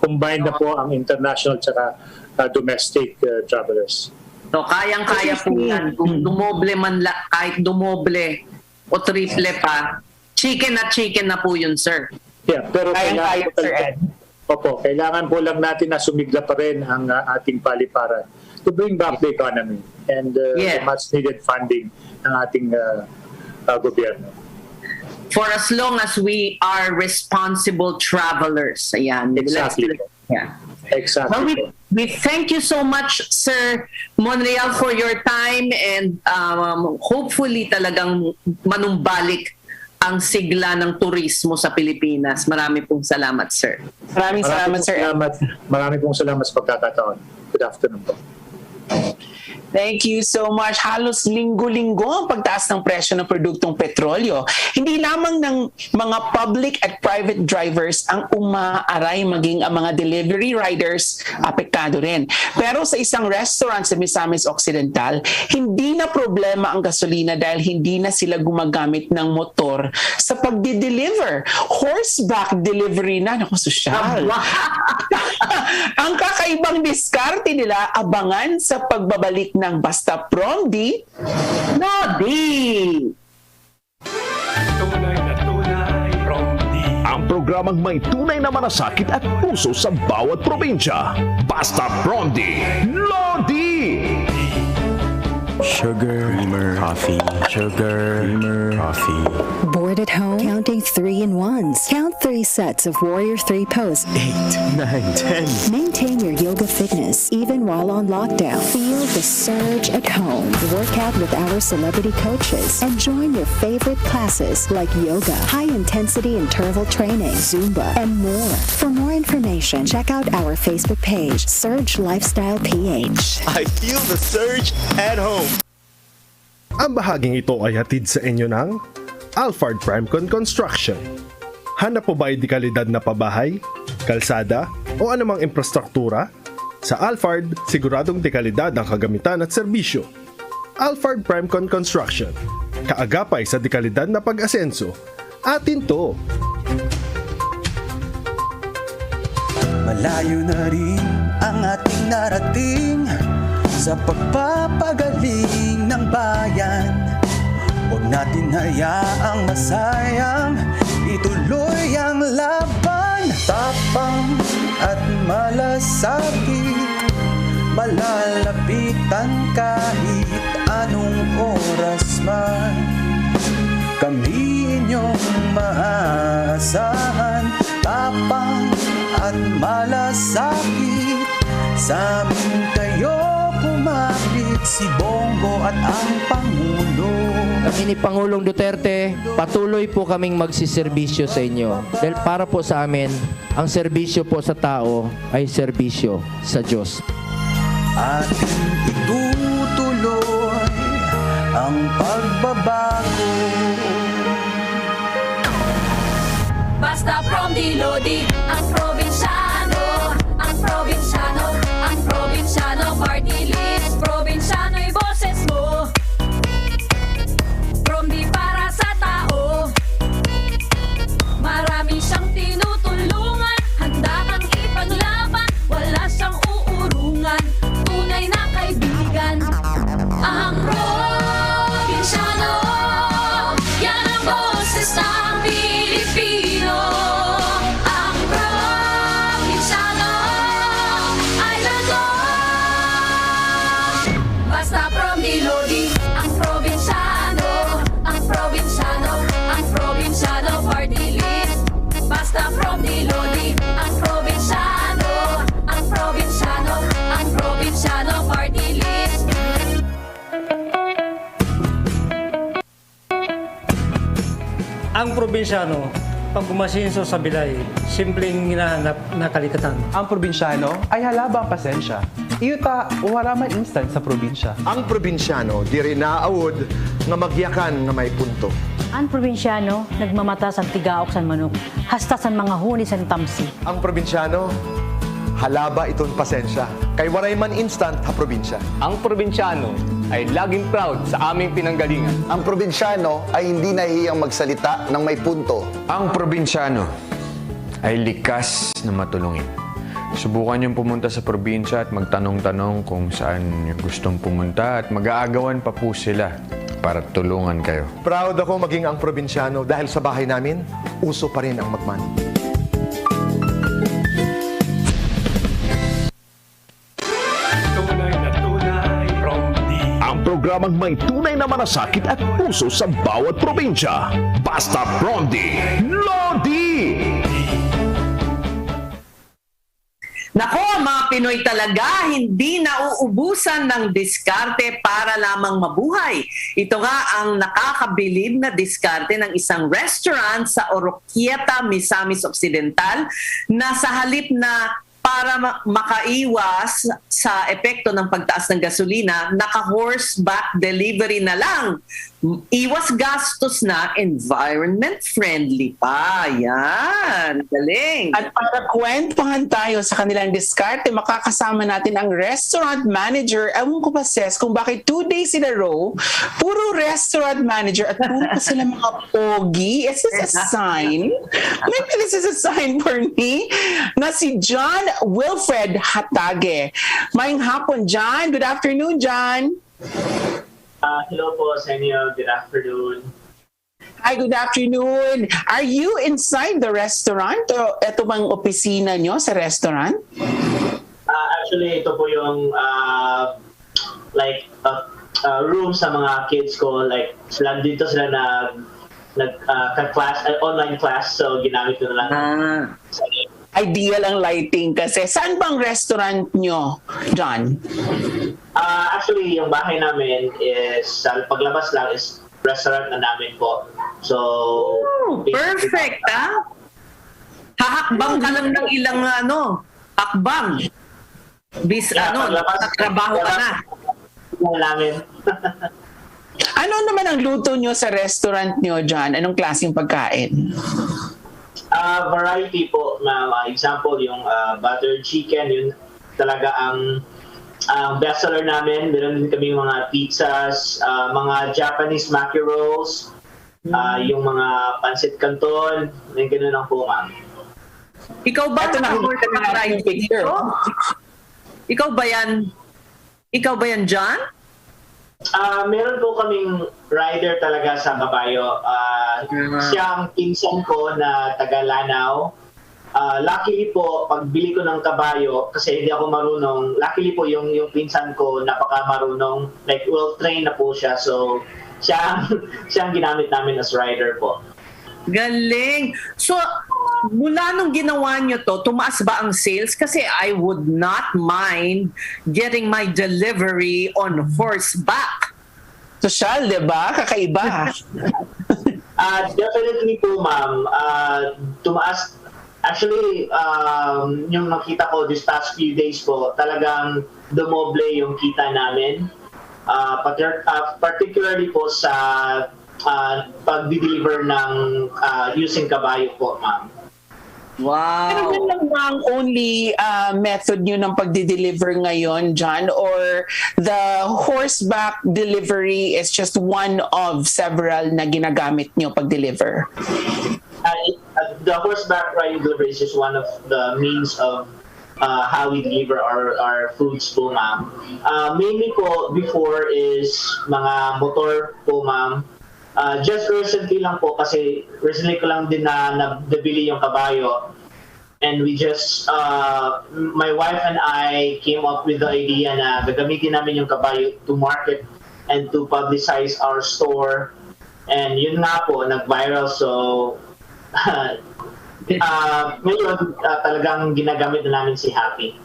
Combined na po ang international at domestic travelers. So, kayang-kaya po yan. Kung dumoble man kahit dumoble o triple pa, chicken na po yun, sir. Yeah, pero kayang-kaya, Sir Ed. Opo, kailangan po lang natin na sumigla pa rin ang ating paliparan to bring back the economy and the much-needed funding ng ating gobyerno. For as long as we are responsible travelers. Ayan. Exactly. Yeah. Exactly. Well, we thank you so much, Sir Monreal, for your time, and hopefully talagang manumbalik ang sigla ng turismo sa Pilipinas. Marami pong salamat, sir. Maraming salamat, sir. Marami pong salamat sa pagkakataon. Good afternoon po. Thank you so much. Halos linggo-linggo ang pagtaas ng presyo ng produktong petrolyo. Hindi lamang ng mga public at private drivers ang umaaray, maging ang mga delivery riders apektado rin. Pero sa isang restaurant sa Misamis Occidental, hindi na problema ang gasolina dahil hindi na sila gumagamit ng motor sa pagdi-deliver. Horseback delivery na. Naku, sosyal. Ang kakaibang diskarte nila, abangan sa pagbabalik ng Basta Promdi Lodi. Tunay na tunay, Promdi. Ang programang may tunay na malasakit at puso sa bawat probinsya. Basta Promdi Lodi! Sugar, creamer, coffee, sugar, creamer, coffee. Bored at home? Counting 3-in-1s. Count 3 sets of Warrior 3 pose. 8, 9, 10. Maintain your yoga fitness even while on lockdown. Feel the surge at home. Work out with our celebrity coaches and join your favorite classes like yoga, high-intensity interval training, Zumba, and more. For more information, check out our Facebook page, Surge Lifestyle PH. I feel the surge at home. Ang bahaging ito ay hatid sa inyo ng Alphard Primecon Construction. Hanap po ba ay dekalidad na pabahay, kalsada o anumang infrastruktura? Sa Alphard, siguradong dekalidad ang kagamitan at serbisyo. Alphard Primecon Construction. Kaagapay sa dekalidad na pag-asenso. Atin to! Malayo na rin ang ating narating sa pagpapagaling ng bayan. Huwag natin hayaang masayang ituloy ang laban. Tapang at malasakit, malalapitan kahit anong oras man. Kami inyong maaasahan. Tapang at malasakit, sa amin kayo kumapit, si Bongo at ang Pangulo. Kami ni Pangulong Duterte, patuloy po kaming magsiservisyo sa inyo. Dahil para po sa amin, ang serbisyo po sa tao ay serbisyo sa Diyos. Ating itutuloy ang pagbabago. Basta Promdi Lodi, ang probinsyano, ang probinsyano, ang probinsyano party list, probinsyano'y boses mo. Promdi para sa tao, marami siyang tinutulungan, handa kang ipaglaban, wala siyang uurungan, tunay na kaibigan. Ang probinsyano, yan ang boses ng Pilipino. Ang probinsyano ay lagos. Basta Promdi Lodi, ang probinsyano, ang probinsyano, ang probinsyano party list. Basta Promdi Lodi, ang probinsyano, ang probinsyano, ang probinsyano party list. Ang probinsyano, pag umasinso sa bilay, simpleng hinahanap na kalikatan. Ang probinsyano ay halabang pasensya. Iyuta wala man instant sa probinsya. Ang probinsyano di rin naaawod nga magyakan nga may punto. Ang probinsyano nagmamata sa tigaok san manok, hasta san mga huni san tamsi. Ang probinsyano halaba iton pasensya. Kay waray man instant ha probinsya. Ang probinsyano ay laging proud sa aming pinanggalingan. Ang probinsyano ay hindi nahihiyang magsalita ng may punto. Ang probinsyano ay likas na matulungin. Subukan niyong pumunta sa probinsya at magtanong-tanong kung saan niyo gustong pumunta at mag-aagawan pa po sila para tulungan kayo. Proud ako maging ang probinsyano dahil sa bahay namin, uso pa rin ang magman. Tunay na tunay, Promdi. Ang programang may tunay na malasakit at puso sa bawat probinsya. Basta Promdi Lodi! Nako, mga Pinoy talaga, hindi nauubusan ng diskarte para lamang mabuhay. Ito nga ang nakakabilib na diskarte ng isang restaurant sa Oroquieta, Misamis Occidental na sa halip na para makaiwas sa epekto ng pagtaas ng gasolina, naka-horseback delivery na lang. Iwas gastos na, environment friendly pa. Yan. Galing. At para kwentuhan tayo sa kanilang diskarte, makakasama natin ang restaurant manager. Ewan ko pa, Ses, kung bakit 2 days in a row, puro restaurant manager at puro pa sila mga pogi. Is this a sign? Maybe this is a sign for me na si John Wilfred Hatage. Maying hapon, John. Good afternoon, John. Hello po sa inyo. Good afternoon. Hi, good afternoon. Are you inside the restaurant o ito bang opisina nyo sa restaurant? Actually, ito po yung room sa mga kids ko. Like, dito sila class, online class. So, ginamit ko na lang. Ideal ang lighting kasi. Saan bang restaurant nyo, John? Actually, yung bahay namin is, paglabas lang is restaurant na namin po. So, perfect, ha? Hahakbang ka lang ng ilang hakbang. Sa trabaho ka na. Namin. Ano naman ang luto nyo sa restaurant nyo, John? Anong klaseng pagkain? Variety po. Example, yung buttered chicken, yun talaga ang bestseller namin. Meron din kami mga pizzas, mga Japanese maki rolls, yung mga pancit canton, may gano'n lang po, ma'am. Ikaw ba nakaka-ride dito? Ikaw ba yan, John? Meron po kaming rider talaga sa Caballo. Siya ang pinsan ko na taga Lanao. Luckily po, pagbili ko ng kabayo, kasi hindi ako marunong, luckily po yung pinsan ko napaka marunong, like well-trained na po siya. So, siya ang ginamit namin as rider po. Galing. So, mula nung ginawa nyo to, tumaas ba ang sales? Kasi I would not mind getting my delivery on horseback. Social, di ba? Kakaiba. Definitely po, ma'am. Tumaas. Actually, yung nakita ko this past few days po, talagang dumoble yung kita namin. Particularly po sa pag-deliver ng using kabayo po, ma'am. Wow! Ano lang ba ang only method nyo ng pag-deliver ngayon, John? Or the horseback delivery is just one of several na ginagamit nyo pag-deliver? The horseback riding delivery is just one of the means of how we deliver our foods po, ma'am. Mainly po before is mga motor po, ma'am. Just recently lang po kasi recently ko lang din na nabili yung kabayo, and we just my wife and I came up with the idea na gagamitin namin yung kabayo to market and to publicize our store, and yun nga po nag-viral. So ngayon talagang ginagamit na namin si Happy.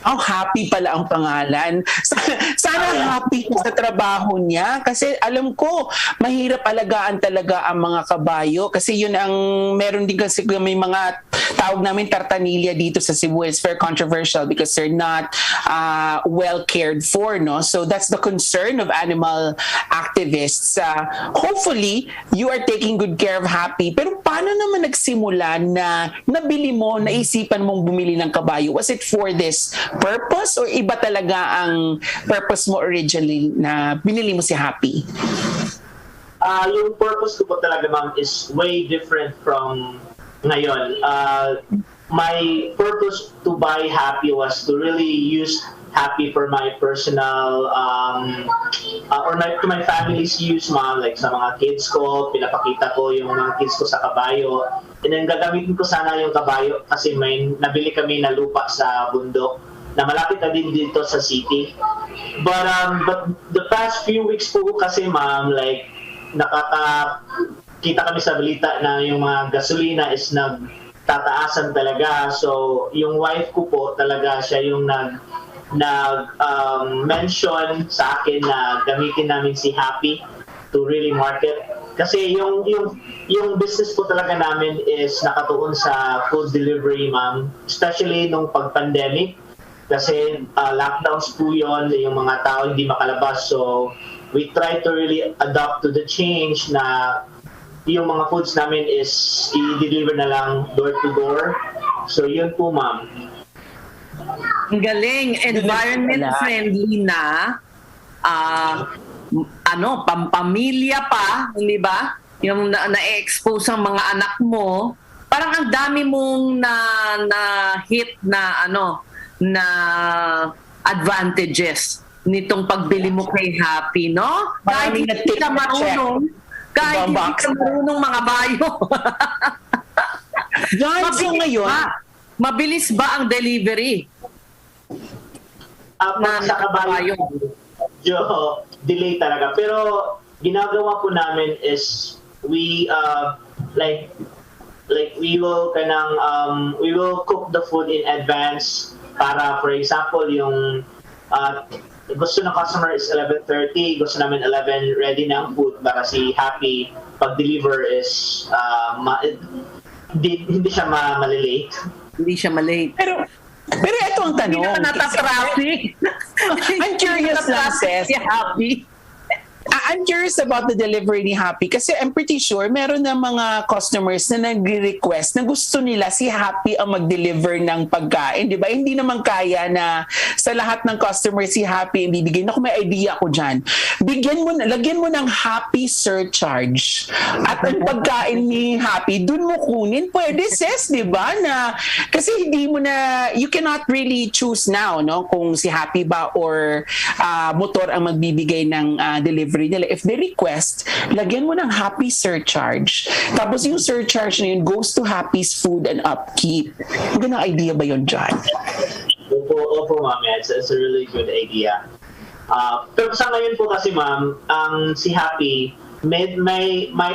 Oh, Happy pala ang pangalan. Sana happy sa trabaho niya kasi alam ko mahirap alagaan talaga ang mga kabayo kasi yun ang meron din kasi may mga tawag namin tartanilya dito sa Cebu. It's very controversial because they're not well cared for, no? So that's the concern of animal activists. Hopefully, you are taking good care of Happy. Pero paano naman nagsimula na nabili mo, naisipan mong bumili ng kabayo? Was it for this purpose or iba talaga ang purpose mo originally na binili mo si Happy? Yung purpose ko po talaga, ma'am, is way different from ngayon. My purpose to buy Happy was to really use Happy for my personal or to my family's use, ma'am. Like sa mga kids ko, pinapakita ko yung mga kids ko sa kabayo. And then gagamitin ko sana yung kabayo kasi may nabili kami na lupa sa bundok na malapit na din dito sa city. But the past few weeks po kasi, ma'am, nakakakita kami sa balita na yung mga gasolina is nagtataasan talaga. So, yung wife ko po talaga siya yung mention sa akin na gamitin namin si Happy to really market. Kasi yung business po talaga namin is nakatuon sa food delivery, ma'am. Especially nung pag-pandemic. Kasi lockdowns po yun, yung mga tao hindi makalabas. So, we try to really adapt to the change na yung mga foods namin is i-deliver na lang door to door. So, yun po, ma'am. Ang galing, environment friendly na, pampamilya pa, hindi ba? Yung na-expose ang mga anak mo, parang ang dami mong na-hit na advantages nitong pagbili mo kay Happy, no? Kahit hindi ka marunong, mga bayo. John, so ngayon, mabilis ba ang delivery? Sa kabayo, medyo delay talaga. Pero ginagawa po namin is we we will cook the food in advance para, for example, yung gusto ng customer is 11:30, gusto namin 11 ready na ang food para si Happy pag-deliver is hindi siya malilate. Hindi siya malate. Pero ito ang tanong. Hindi na nata-traffic. I'm curious lang, Seth. Si Happy. I'm curious about the delivery ni Happy kasi I'm pretty sure meron na mga customers na nagre-request na gusto nila si Happy ang mag-deliver ng pagkain, di ba? Hindi naman kaya na sa lahat ng customers si Happy ang bibigyan. Ako, may idea ako dyan. Lagyan mo ng Happy surcharge at ang pagkain ni Happy, dun mo kunin. Pwede, sis, di ba? Kasi hindi mo na, you cannot really choose now, no? Kung si Happy ba or motor ang magbibigay ng delivery nila. If they request, lagyan mo ng Happy surcharge. Tapos yung surcharge na yun goes to Happy's food and upkeep. Magandang idea ba yun, John? Opo, ma'am. It's a really good idea. Pero sa ngayon po kasi, ma'am, si Happy, may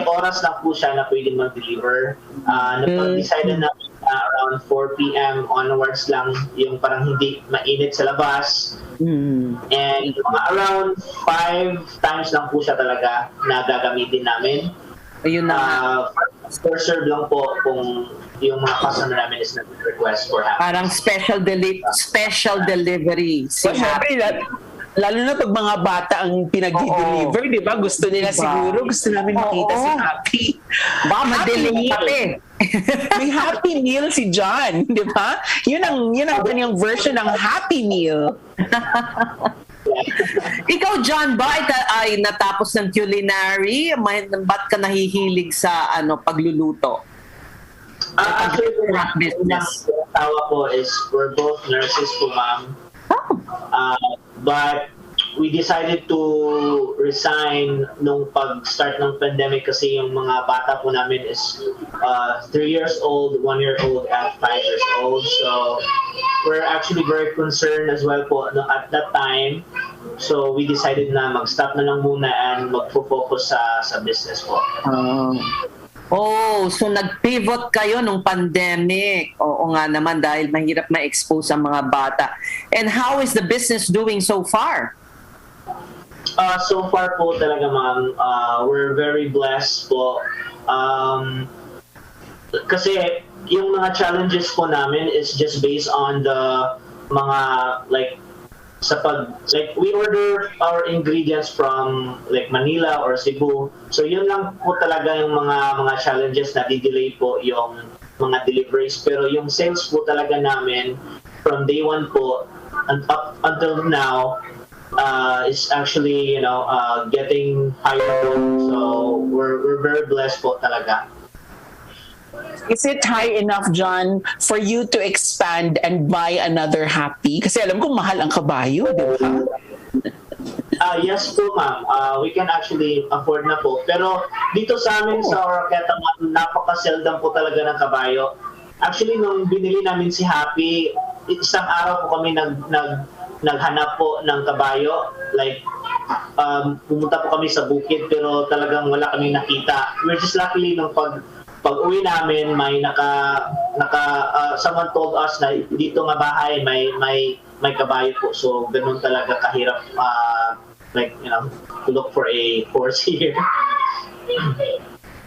oras lang po siya na pwedeng mag-deliver. Napag-decide na around 4 p.m. onwards lang yung parang hindi mainit sa labas. And mga around 5 times lang po siya talaga na gagamitin namin. Ayun na. For serve lang po kung yung mga customer namin is nag-request for Happy. Parang special delivery. Si Happy. Lalo na pag mga bata ang pinag-deliver, di ba? Gusto nila siguro, gusto namin makita si Happy. Baka ma-delay kape. May Happy Meal si John, di ba? Yun ang kanyang version ng Happy Meal. Ikaw, John, ba ay natapos ng culinary? Ba't ka nahihilig sa pagluluto? Actually, yung tawa ko is we're both nurses po, ma'am. But we decided to resign nung pag-start ng pandemic kasi yung mga bata po namin is 3 years old, 1 year old, and 5 years old. So we're actually very concerned as well po at that time. So we decided na mag-stop na lang muna and mag-focus sa business po. So nag-pivot kayo nung pandemic. Oo nga naman dahil mahirap ma-expose ang mga bata. And how is the business doing so far? So far po talaga, ma'am, we're very blessed po. Kasi yung mga challenges po namin is just based on the mga we order our ingredients from Manila or Cebu. So yun lang po talaga yung mga challenges na di-delay po yung mga deliveries. Pero yung sales po talaga namin from day 1 po and up until now is actually getting higher. So we're very blessed po talaga. Is it high enough, John, for you to expand and buy another Happy? Kasi alam ko mahal ang kabayo, di ba? Yes po, ma'am. We can actually afford na po. Pero dito sa amin sa Oroqueta, ma'am, napaka-seldom po talaga ng kabayo. Actually, nung binili namin si Happy, isang araw po kami naghanap po ng kabayo. Pumunta po kami sa bukid pero talagang wala kami nakita. We're just luckily nung pag uwi namin, may someone told us na dito nga bahay may kabayo po. So ganun talaga kahirap to look for a horse here.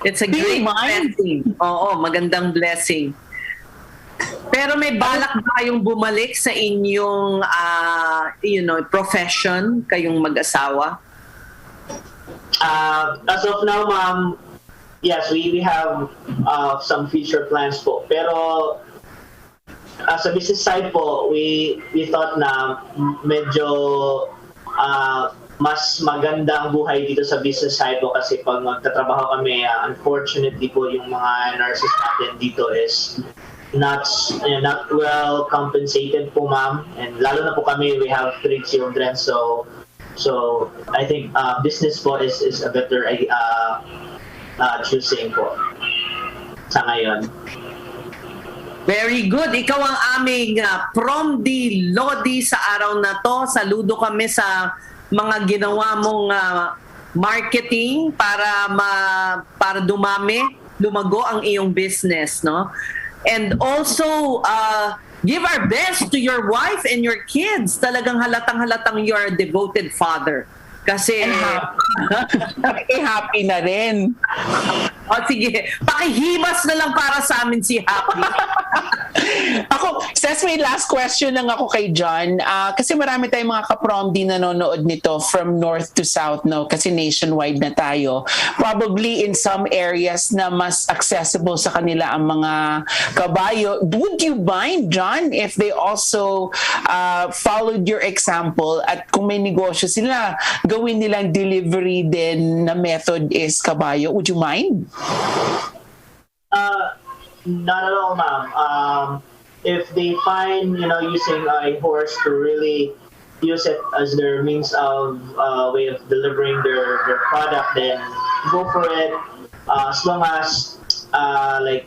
It's a great blessing. Oo, magandang blessing. Pero may balak ba kayong bumalik sa inyong profession, kayong mag-asawa? As of now, ma'am, yes, we have some future plans po. Pero sa business side po, we thought na medyo mas magandang buhay dito sa business side po kasi pag magtatrabaho kami, unfortunately po yung mga nurses natin dito is not well compensated po, ma'am. And lalo na po kami, we have 3 children, so I think business po is a better choosing po sa ngayon. Very good. Ikaw ang aming Prom D. Lodi sa araw na to. Saludo kami sa mga ginawa mong marketing para lumago ang iyong business, no? And also give our best to your wife and your kids. Talagang halatang you're a devoted father. Kasi happy na rin. O sige, pakihibas na lang para sa amin si Happy. Ako, Ses, may last question lang ako kay John. Kasi marami tayong mga ka-prom din nanonood nito from north to south, no? Kasi nationwide na tayo. Probably in some areas na mas accessible sa kanila ang mga kabayo. Would you mind, John, if they also followed your example at kung may negosyo sila, gawin nilang delivery din na method is kabayo? Would you mind? Not at all, ma'am. If they find, using a horse to really use it as their means of way of delivering their product, then go for it. As long as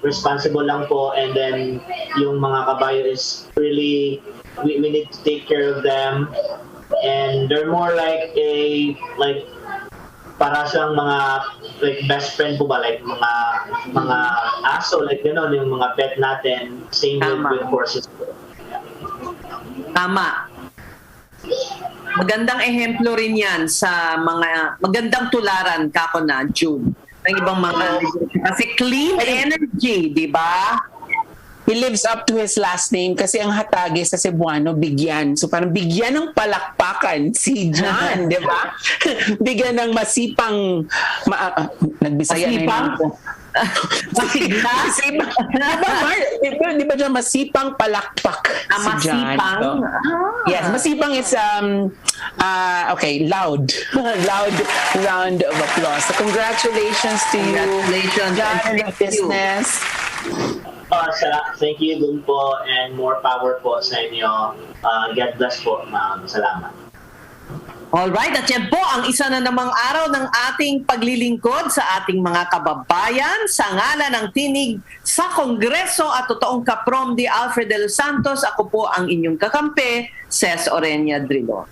responsible lang po, and then yung mga kabayo is really we need to take care of them, and they're more like para siyang mga best friend po ba, mga aso, gano'n, yung mga pet natin. Same with horses. Tama. Magandang ehemplo rin yan sa mga magandang tularan kako na June ng ibang mga kasi clean energy, di ba? He lives up to his last name kasi ang hatagi sa Cebuano, bigyan. So parang bigyan ng palakpakan si John, di ba? Bigyan ng masipang, nagbisaya masipang? Na yun. Masipang. Di ba dyan masipang palakpak si John? Masipang? So, yes, masipang is, loud. Loud round of applause. So congratulations to you, John, and the business. Thank you dun po, and more power po sa inyo. God bless po, ma'am. Salamat. Alright, at yan po ang isa na namang araw ng ating paglilingkod sa ating mga kababayan sa ngalan ng tinig sa Kongreso at totoong ka-prom di Alfred de los Santos. Ako po ang inyong kakampi, Ces Orenia Drilon.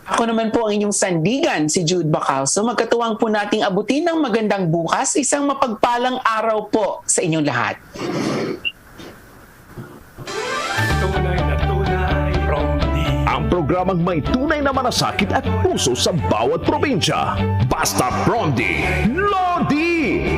Ako naman po ang inyong sandigan, si Jude Bacalso. Magkatuwang po nating abutin ng magandang bukas, isang mapagpalang araw po sa inyong lahat. Tunay na tunay, Prom D. Ang programang may tunay na malasakit at puso sa bawat probinsya. Basta Prom D. Lodi!